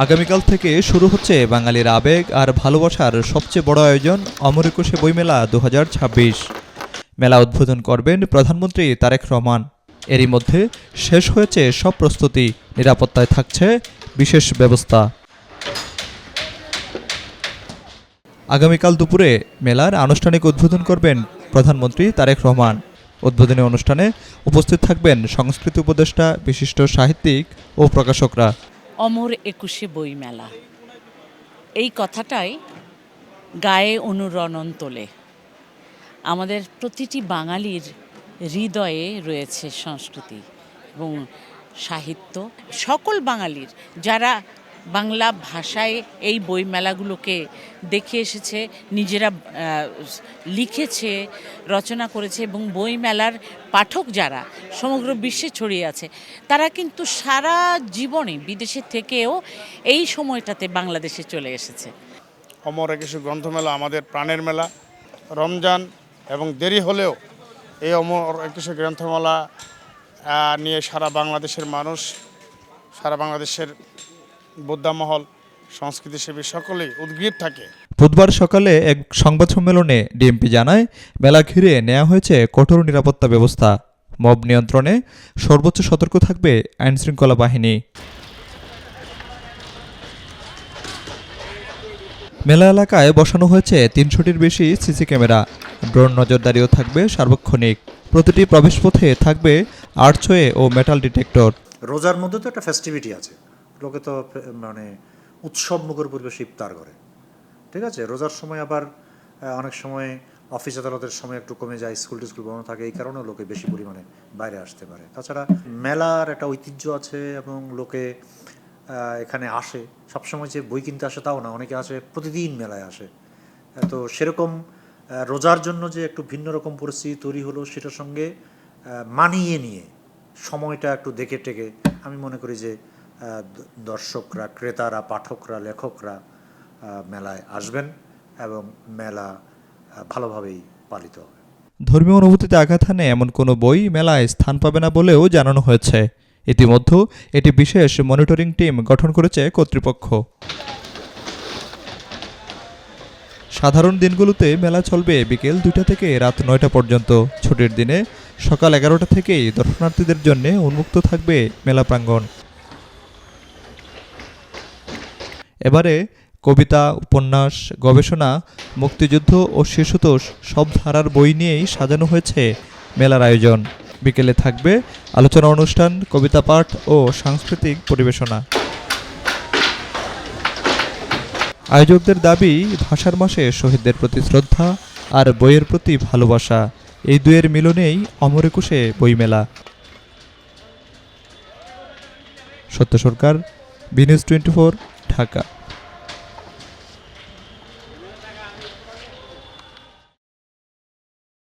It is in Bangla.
আগামীকাল থেকে শুরু হচ্ছে বাঙালির আবেগ আর ভালোবাসার সবচেয়ে বড় আয়োজন অমর একুশে বইমেলা ২০২৬। মেলা উদ্বোধন করবেন প্রধানমন্ত্রী তারেক রহমান। এরই মধ্যে শেষ হয়েছে সব প্রস্তুতি, নিরাপত্তায় থাকছে বিশেষ ব্যবস্থা। আগামীকাল দুপুরে মেলার আনুষ্ঠানিক উদ্বোধন করবেন প্রধানমন্ত্রী তারেক রহমান। উদ্বোধনী অনুষ্ঠানে উপস্থিত থাকবেন সংস্কৃতি উপদেষ্টা, বিশিষ্ট সাহিত্যিক ও প্রকাশকরা। অমর একুশে বইমেলা, এই কথাটাই গায়ে অনুরণন তোলে। আমাদের প্রতিটি বাঙালির হৃদয়ে রয়েছে সংস্কৃতি এবং সাহিত্য। সকল বাঙালির যারা বাংলা ভাষায় এই বইমেলাগুলোকে দেখে এসেছে, নিজেরা লিখেছে, রচনা করেছে এবং বইমেলার পাঠক যারা সমগ্র বিশ্বে ছড়িয়ে আছে, তারা কিন্তু সারা জীবনে বিদেশে থেকেও এই সময়টাতে বাংলাদেশে চলে এসেছে। অমর একুশে গ্রন্থমেলা আমাদের প্রাণের মেলা। রমজান এবং দেরি হলেও এই অমর একুশে গ্রন্থমেলা নিয়ে সারা বাংলাদেশের মানুষ, সারা বাংলাদেশের বোদ্ধামহল, সংস্কৃতিসেবী সকলেই উদ্গ্রীব থাকে। বুধবার সকালে এক সংবাদ সম্মেলনে ডিএমপি জানায়, মেলা ঘিরে নেওয়া হয়েছে কঠোর নিরাপত্তা ব্যবস্থা। মব নিয়ন্ত্রণে সর্বোচ্চ সতর্ক থাকবে আইনশৃঙ্খলা বাহিনী। মেলা এলাকায় বসানো হয়েছে ৩০০টির বেশি সিসি ক্যামেরা। ড্রোন নজরদারিও থাকবে সার্বক্ষণিক। প্রতিটি প্রবেশপথে থাকবে আর্চওয়ে ও মেটাল ডিটেক্টর। রোজার মধ্যে তো একটা ফেস্টিভিটি আছে, লোকে তো মানে উৎসব মুখর পরিবেশে ইফতার করে, ঠিক আছে। রোজার সময় আবার অনেক সময় অফিস আদালতের সময় একটু কমে যায়, স্কুল বন্ধ থাকে, এই কারণেও লোকে বেশি পরিমাণে বাইরে আসতে পারে। তাছাড়া মেলার একটা ঐতিহ্য আছে এবং লোকে এখানে আসে। সবসময় যে বই কিনতে আসে তাও না, অনেকে আসে প্রতিদিন মেলায় আসে। তো সেরকম রোজার জন্য যে একটু ভিন্ন রকম পরিস্থিতি তৈরি হলো, সেটার সঙ্গে মানিয়ে নিয়ে সময়টা একটু দেখে টেকে আমি মনে করি যে দর্শকরা, ক্রেতারা, পাঠকরা, লেখকরা মেলায় আসবেন এবং মেলা ভালোভাবেই পালিত হবে। ধর্মীয় অনুভূতিতে আঘাত হানে এমন কোনো বই মেলায় স্থান পাবে না বলেও জানানো হয়েছে। ইতিমধ্যে এটি বিশেষ মনিটরিং টিম গঠন করেছে কর্তৃপক্ষ। সাধারণ দিনগুলোতে মেলা চলবে বিকেল ২টা থেকে রাত ৯টা পর্যন্ত। ছুটির দিনে সকাল ১১টা থেকেই দর্শনার্থীদের জন্য উন্মুক্ত থাকবে মেলা প্রাঙ্গণ। এবারে কবিতা, উপন্যাস, গবেষণা, মুক্তিযুদ্ধ ও শিশুতোষ সব ধারার বই নিয়েই সাজানো হয়েছে মেলার আয়োজন। বিকেলে থাকবে আলোচনা অনুষ্ঠান, কবিতা পাঠ ও সাংস্কৃতিক পরিবেশনা। আয়োজকদের দাবি, ভাষার মাসে শহীদদের প্রতি শ্রদ্ধা আর বইয়ের প্রতি ভালোবাসা, এই দুয়ের মিলনেই অমর একুশে বইমেলা। সত্য সরকার, বিনিউজ 24, ঢাকা।